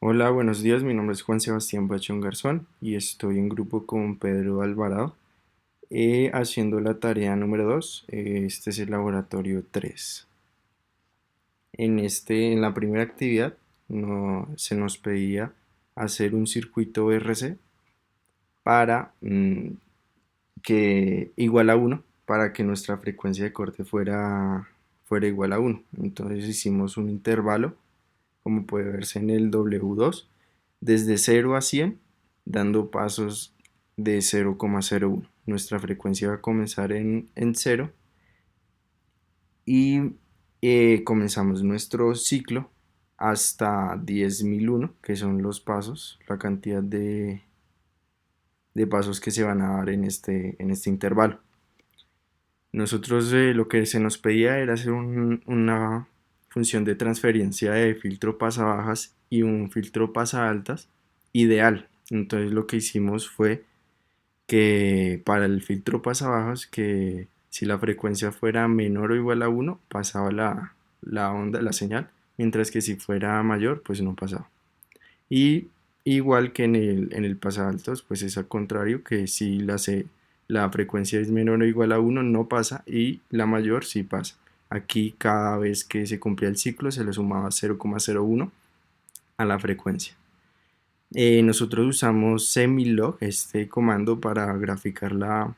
Hola, buenos días. Mi nombre es Juan Sebastián Bachón Garzón y estoy en grupo con Pedro Alvarado haciendo la tarea número 2. Este es el laboratorio 3. En la primera actividad se nos pedía hacer un circuito RC para que igual a uno, para que nuestra frecuencia de corte fuera igual a uno. Entonces hicimos un intervalo, como puede verse en el W2, desde 0 a 100, dando pasos de 0,01. Nuestra frecuencia va a comenzar en 0 y comenzamos nuestro ciclo hasta 10.001, que son los pasos, la cantidad de pasos que se van a dar en este intervalo. Nosotros lo que se nos pedía era hacer una función de transferencia de filtro pasabajas y un filtro pasaaltas ideal. Entonces lo que hicimos fue que para el filtro pasabajas, que si la frecuencia fuera menor o igual a 1, pasaba la onda, la señal, mientras que si fuera mayor, pues no pasaba. Y igual que en el pasaaltos, pues es al contrario, que si la frecuencia es menor o igual a 1 no pasa, y la mayor sí pasa. Aquí cada vez que se cumplía el ciclo se le sumaba 0,01 a la frecuencia. Nosotros usamos semilog, este comando, para graficar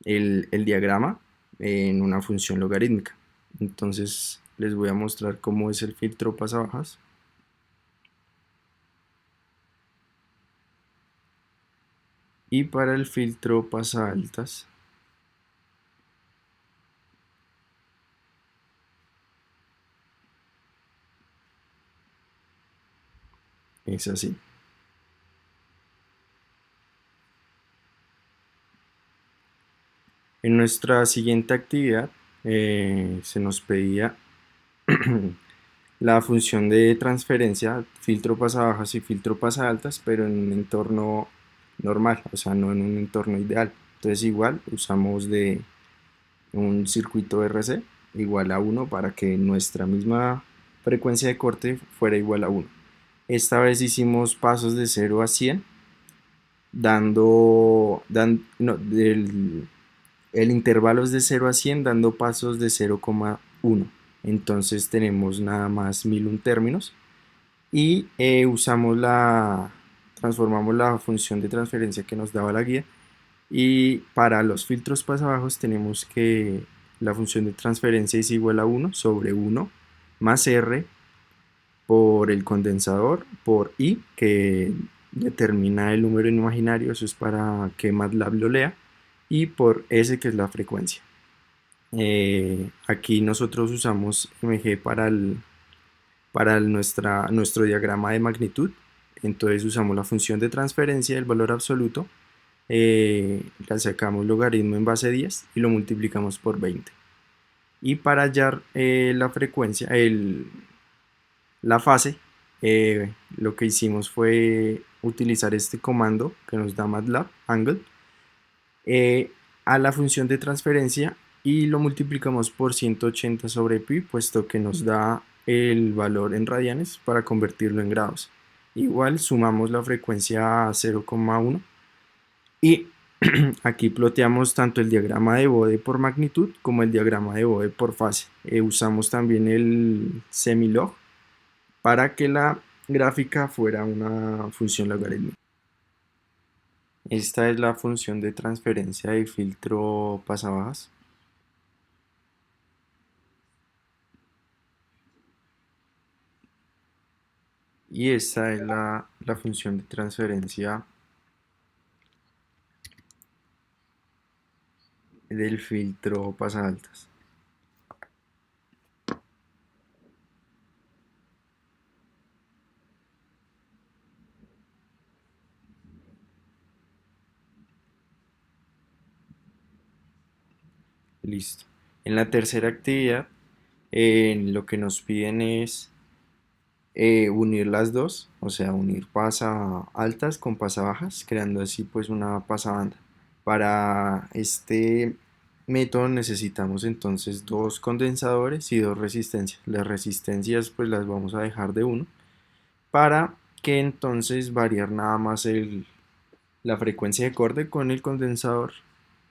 el diagrama en una función logarítmica. Entonces les voy a mostrar cómo es el filtro pasabajas. Y para el filtro pasaaltas es así. En nuestra siguiente actividad se nos pedía la función de transferencia, filtro pasabajas y filtro pasaaltas, pero en un entorno normal, o sea, no en un entorno ideal. Entonces igual usamos de un circuito RC igual a 1 para que nuestra misma frecuencia de corte fuera igual a 1. Esta vez hicimos pasos de 0 a 100, no, el intervalo es de 0 a 100, dando pasos de 0,1. Entonces tenemos nada más 1001 términos y transformamos la función de transferencia que nos daba la guía, y para los filtros pasabajos tenemos que la función de transferencia es igual a 1 sobre 1 más R por el condensador por I, que determina el número imaginario, eso es para que MATLAB lo lea, y por S, que es la frecuencia. Aquí nosotros usamos MG para nuestro diagrama de magnitud. Entonces usamos la función de transferencia del valor absoluto, la sacamos logaritmo en base 10 y lo multiplicamos por 20. Y para hallar la frecuencia, la fase, lo que hicimos fue utilizar este comando que nos da MATLAB, angle, eh, a la función de transferencia, y lo multiplicamos por 180 sobre pi, puesto que nos da el valor en radianes para convertirlo en grados. Igual sumamos la frecuencia a 0,1 y aquí ploteamos tanto el diagrama de Bode por magnitud como el diagrama de Bode por fase. Usamos también el semilog para que la gráfica fuera una función logarítmica. Esta es la función de transferencia de filtro pasabajas. Y esta es la función de transferencia del filtro pasaaltas. Listo. En la tercera actividad, lo que nos piden es unir las dos, o sea, unir pasa altas con pasa bajas, creando así pues una pasabanda. Para este método necesitamos entonces dos condensadores y dos resistencias. Las resistencias pues las vamos a dejar de 1 para que entonces variar nada más la frecuencia de corte con el condensador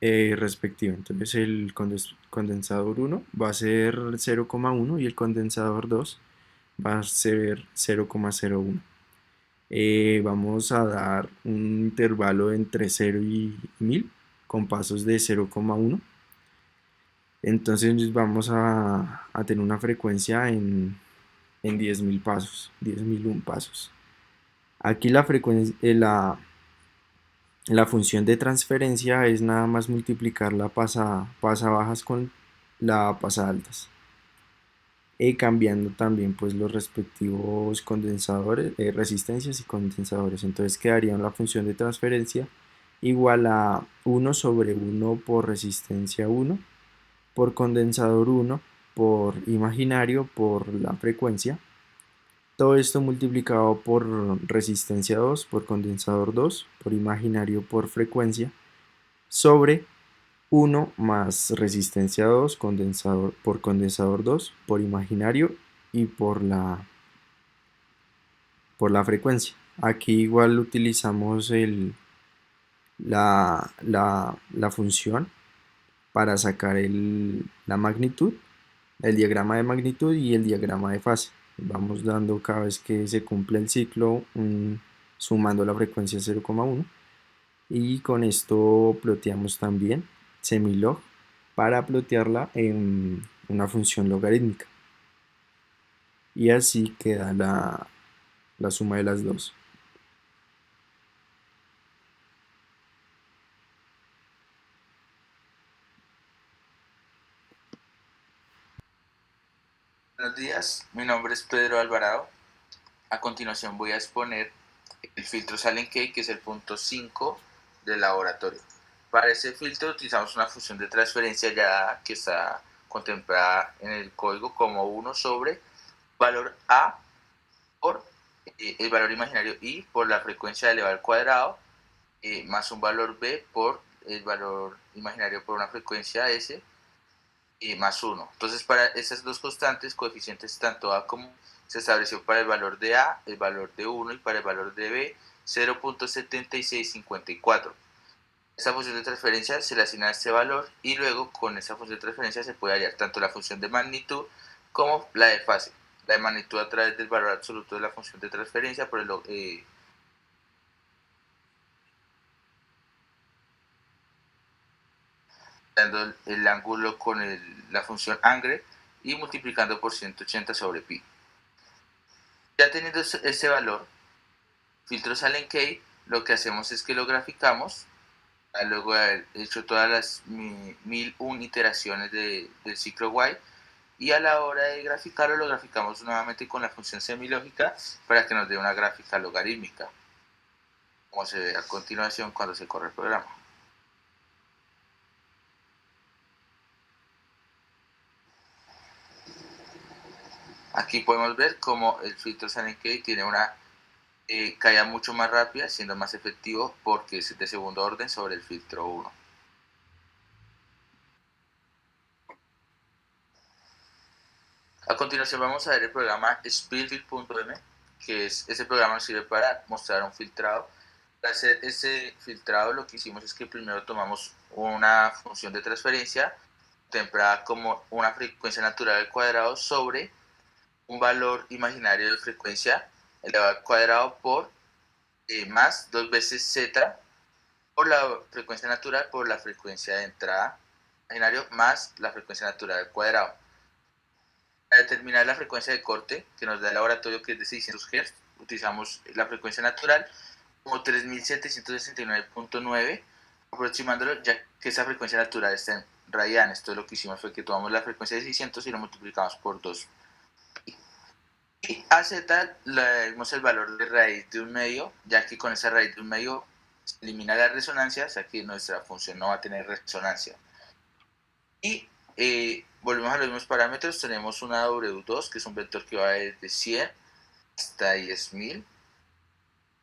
respectivo. Entonces el condensador 1 va a ser 0,1 y el condensador 2 va a ser 0,01. Vamos a dar un intervalo entre 0 y 1000 con pasos de 0,1. Entonces vamos a tener una frecuencia en 10.000 pasos, 10.001 pasos. Aquí la frecuencia, la función de transferencia es nada más multiplicar la pasa bajas con la pasa altas. Cambiando también pues los respectivos condensadores, resistencias y condensadores. Entonces quedaría la función de transferencia igual a 1 sobre 1 por resistencia 1 por condensador 1 por imaginario por la frecuencia. Todo esto multiplicado por resistencia 2 por condensador 2 por imaginario por frecuencia sobre 1 más resistencia 2 por condensador 2 por imaginario y por la frecuencia. Aquí igual utilizamos la función para sacar la magnitud, el diagrama de magnitud y el diagrama de fase. Vamos dando cada vez que se cumple el ciclo, sumando la frecuencia 0,1 y con esto ploteamos también semilog para plotearla en una función logarítmica y así queda la suma de las dos. Buenos días, mi nombre es Pedro Alvarado. A continuación voy a exponer el filtro Saленkey, que es el punto 5 del laboratorio. Para ese filtro utilizamos una función de transferencia ya que está contemplada en el código como 1 sobre valor A por el valor imaginario I por la frecuencia elevada al cuadrado más un valor B por el valor imaginario por una frecuencia S más 1. Entonces, para esas dos constantes, coeficientes tanto A como se estableció para el valor de A, el valor de 1 y para el valor de B, 0.7654. Esta función de transferencia se le asigna a este valor y luego con esta función de transferencia se puede hallar tanto la función de magnitud como la de fase. La de magnitud a través del valor absoluto de la función de transferencia por dando el ángulo con la función angle y multiplicando por 180 sobre pi. Ya teniendo ese valor, filtro Saленkey, lo que hacemos es que lo graficamos, luego de haber hecho todas las 1001 iteraciones del ciclo while, y a la hora de graficarlo lo graficamos nuevamente con la función semilógica para que nos dé una gráfica logarítmica, como se ve a continuación cuando se corre el programa. Aquí podemos ver cómo el filtro Saленkey tiene una caída mucho más rápida, siendo más efectivo porque es de segundo orden sobre el filtro 1. A continuación vamos a ver el programa speedfilter.m, que es ese programa nos sirve para mostrar un filtrado. Para hacer ese filtrado lo que hicimos es que primero tomamos una función de transferencia temprana como una frecuencia natural al cuadrado sobre un valor imaginario de frecuencia elevado al cuadrado por más 2 veces z por la frecuencia natural por la frecuencia de entrada imaginario más la frecuencia natural al cuadrado. Para determinar la frecuencia de corte que nos da el laboratorio, que es de 600 Hz, utilizamos la frecuencia natural como 3769.9, aproximándolo, ya que esa frecuencia natural está en radianes. Entonces lo que hicimos fue que tomamos la frecuencia de 600 y lo multiplicamos por 2. Y a z le dimos el valor de raíz de un medio, ya que con esa raíz de un medio se elimina la resonancia, o sea que nuestra función no va a tener resonancia. Y volvemos a los mismos parámetros, tenemos una W2, que es un vector que va desde 100 hasta 10.000.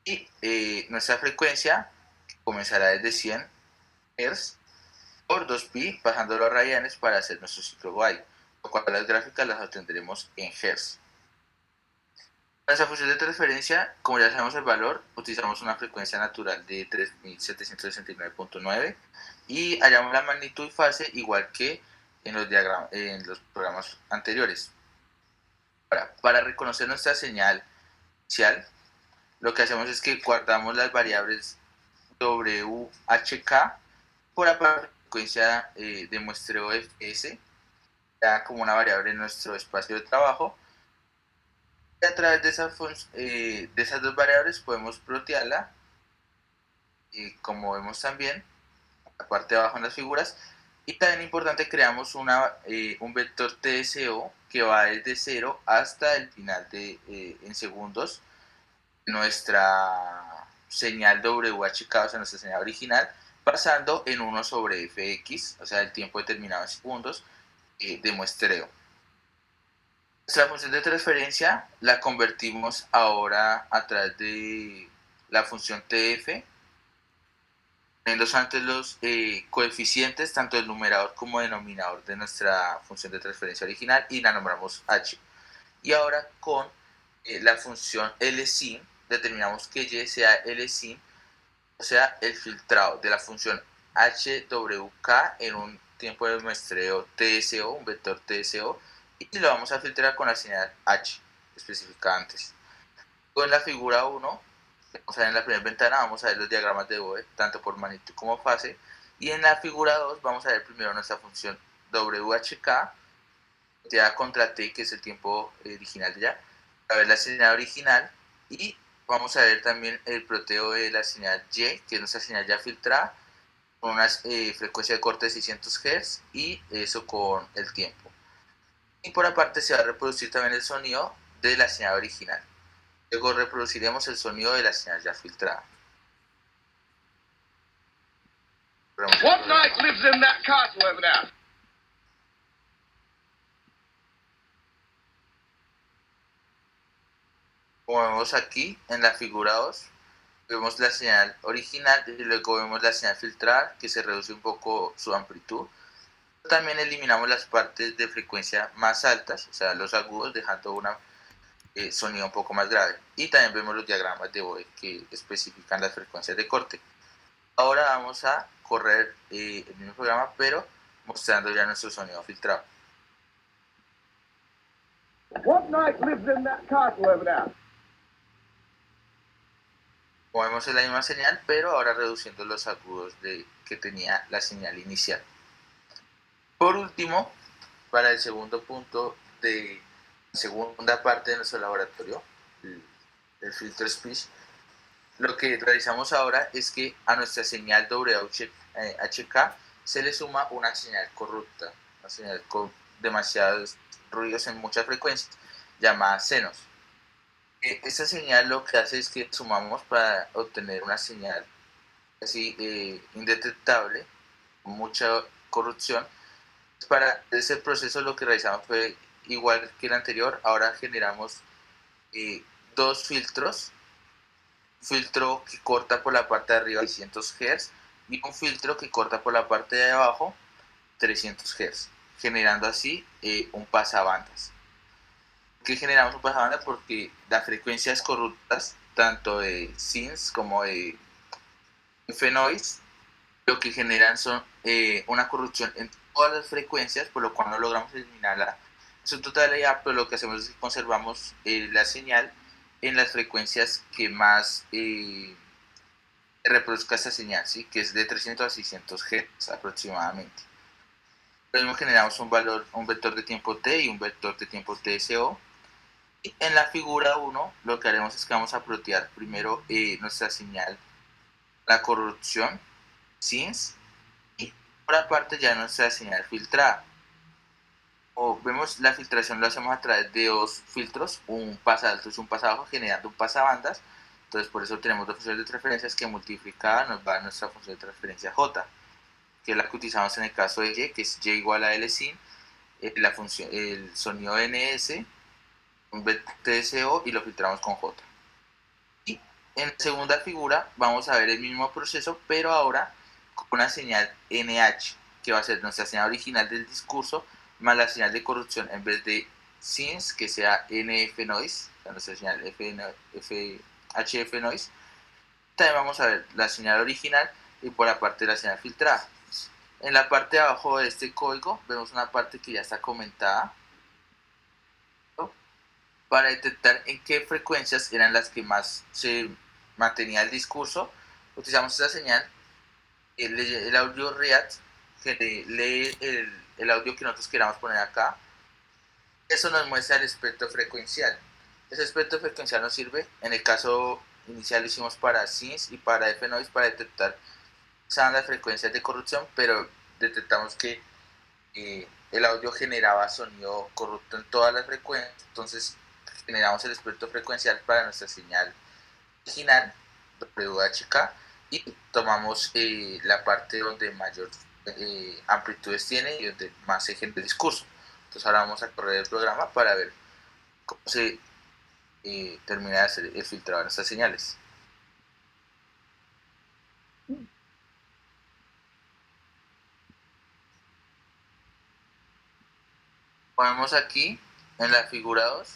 Y nuestra frecuencia comenzará desde 100 Hz por 2pi, bajándolo a radianes para hacer nuestro ciclo while, lo cual las gráficas las obtendremos en Hz. Nuestra función de transferencia, como ya sabemos el valor, utilizamos una frecuencia natural de 3769.9 y hallamos la magnitud y fase igual que en los programas anteriores. Para reconocer nuestra señal inicial, lo que hacemos es que guardamos las variables WHK por la frecuencia de muestreo fs, ya como una variable en nuestro espacio de trabajo. Y a través de esas dos variables podemos plotearla, como vemos también en la parte de abajo en las figuras. Y también importante, creamos un vector TSO que va desde 0 hasta el final en segundos nuestra señal WHK, o sea, nuestra señal original, pasando en 1 sobre fx, o sea, el tiempo determinado en segundos de muestreo. Nuestra función de transferencia la convertimos ahora a través de la función TF, teniendo antes los coeficientes, tanto del numerador como denominador de nuestra función de transferencia original, y la nombramos h. Y ahora con la función LSIM determinamos que y sea LSIM, o sea, el filtrado de la función HWK en un tiempo de muestreo TSO, un vector TSO, y lo vamos a filtrar con la señal H especificada antes. Con la figura 1, vamos a ver en la primera ventana, vamos a ver los diagramas de Bode, tanto por magnitud como fase, y en la figura 2 vamos a ver primero nuestra función WHK, ya contra T, que es el tiempo original de ya, a ver la señal original, y vamos a ver también el ploteo de la señal Y, que es nuestra señal ya filtrada, con una frecuencia de corte de 600 Hz, y eso con el tiempo. Y por aparte se va a reproducir también el sonido de la señal original. Luego reproduciremos el sonido de la señal ya filtrada. What knight lives in that castle over there? Como vemos aquí en la figura 2, vemos la señal original y luego vemos la señal filtrada, que se reduce un poco su amplitud. También eliminamos las partes de frecuencia más altas, o sea, los agudos, dejando un sonido un poco más grave. Y también vemos los diagramas de Bode que especifican las frecuencias de corte. Ahora vamos a correr el mismo programa, pero mostrando ya nuestro sonido filtrado. What knight lives in that castle over there? Como vemos es la misma señal, pero ahora reduciendo los agudos que tenía la señal inicial. Por último, para el segundo punto de segunda parte de nuestro laboratorio, el filtro speech, lo que realizamos ahora es que a nuestra señal WHK se le suma una señal corrupta, una señal con demasiados ruidos en muchas frecuencias, llamada senos. Esta señal lo que hace es que sumamos para obtener una señal así indetectable, con mucha corrupción. Para ese proceso lo que realizamos fue igual que el anterior, ahora generamos dos filtros, un filtro que corta por la parte de arriba 600 Hz y un filtro que corta por la parte de abajo 300 Hz, generando así un pasabandas. ¿Por qué generamos un pasabandas? Porque las frecuencias corruptas, tanto de SINS como de F-Noise, lo que generan son una corrupción en todas las frecuencias, por lo cual no logramos eliminarla en su totalidad, pero lo que hacemos es que conservamos la señal en las frecuencias que más reproduzca esta señal, ¿sí? Que es de 300 a 600 Hz aproximadamente. Luego generamos un vector de tiempo t y un vector de tiempo TSO. Y en la figura 1 lo que haremos es que vamos a plotear primero nuestra señal, la corrupción, SINS, y por aparte ya nuestra señal filtrada. Como vemos, la filtración lo hacemos a través de dos filtros, un pasa alto y un pasa bajo, generando un pasabandas. Entonces por eso tenemos dos funciones de transferencias que multiplicadas nos va a nuestra función de transferencia J, que es la que utilizamos en el caso de Y, que es Y igual a L sin, la función, el sonido NS, un TSO, y lo filtramos con J. Y en la segunda figura vamos a ver el mismo proceso, pero ahora con una señal NH, que va a ser nuestra señal original del discurso, más la señal de corrupción en vez de SINS, que sea NF Noise, nuestra señal HF noise. También vamos a ver la señal original y por la parte de la señal filtrada. En la parte de abajo de este código vemos una parte que ya está comentada, ¿no?, para detectar en qué frecuencias eran las que más se mantenía el discurso. Utilizamos esta señal, el audio react, que lee el audio que nosotros queramos poner acá. Eso nos muestra el espectro frecuencial. Ese espectro frecuencial nos sirve, en el caso inicial lo hicimos para SINS y para F-Noise, para detectar las frecuencias de corrupción, pero detectamos que el audio generaba sonido corrupto en todas las frecuencias. Entonces generamos el espectro frecuencial para nuestra señal original, WHK, y tomamos la parte donde mayor amplitudes tiene y donde más se genera el discurso. Entonces ahora vamos a correr el programa para ver cómo se termina de hacer el filtrado de nuestras señales. Ponemos aquí en la figura 2,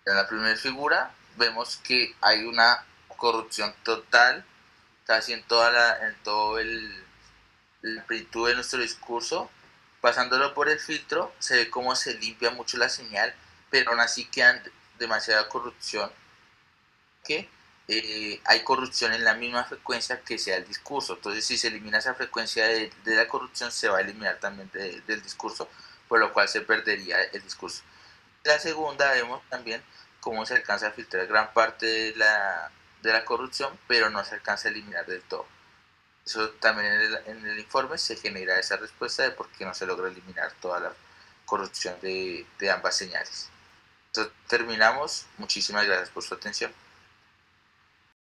en la primera figura vemos que hay una corrupción total casi en todo el la amplitud de nuestro discurso. Pasándolo por el filtro se ve cómo se limpia mucho la señal, pero aún así quedan demasiada corrupción, que hay corrupción en la misma frecuencia que sea el discurso. Entonces si se elimina esa frecuencia de la corrupción, se va a eliminar también del discurso, por lo cual se perdería el discurso. La segunda vemos también cómo se alcanza a filtrar gran parte de la corrupción, pero no se alcanza a eliminar del todo. Eso también en el informe se genera esa respuesta de por qué no se logra eliminar toda la corrupción de ambas señales. Entonces terminamos. Muchísimas gracias por su atención.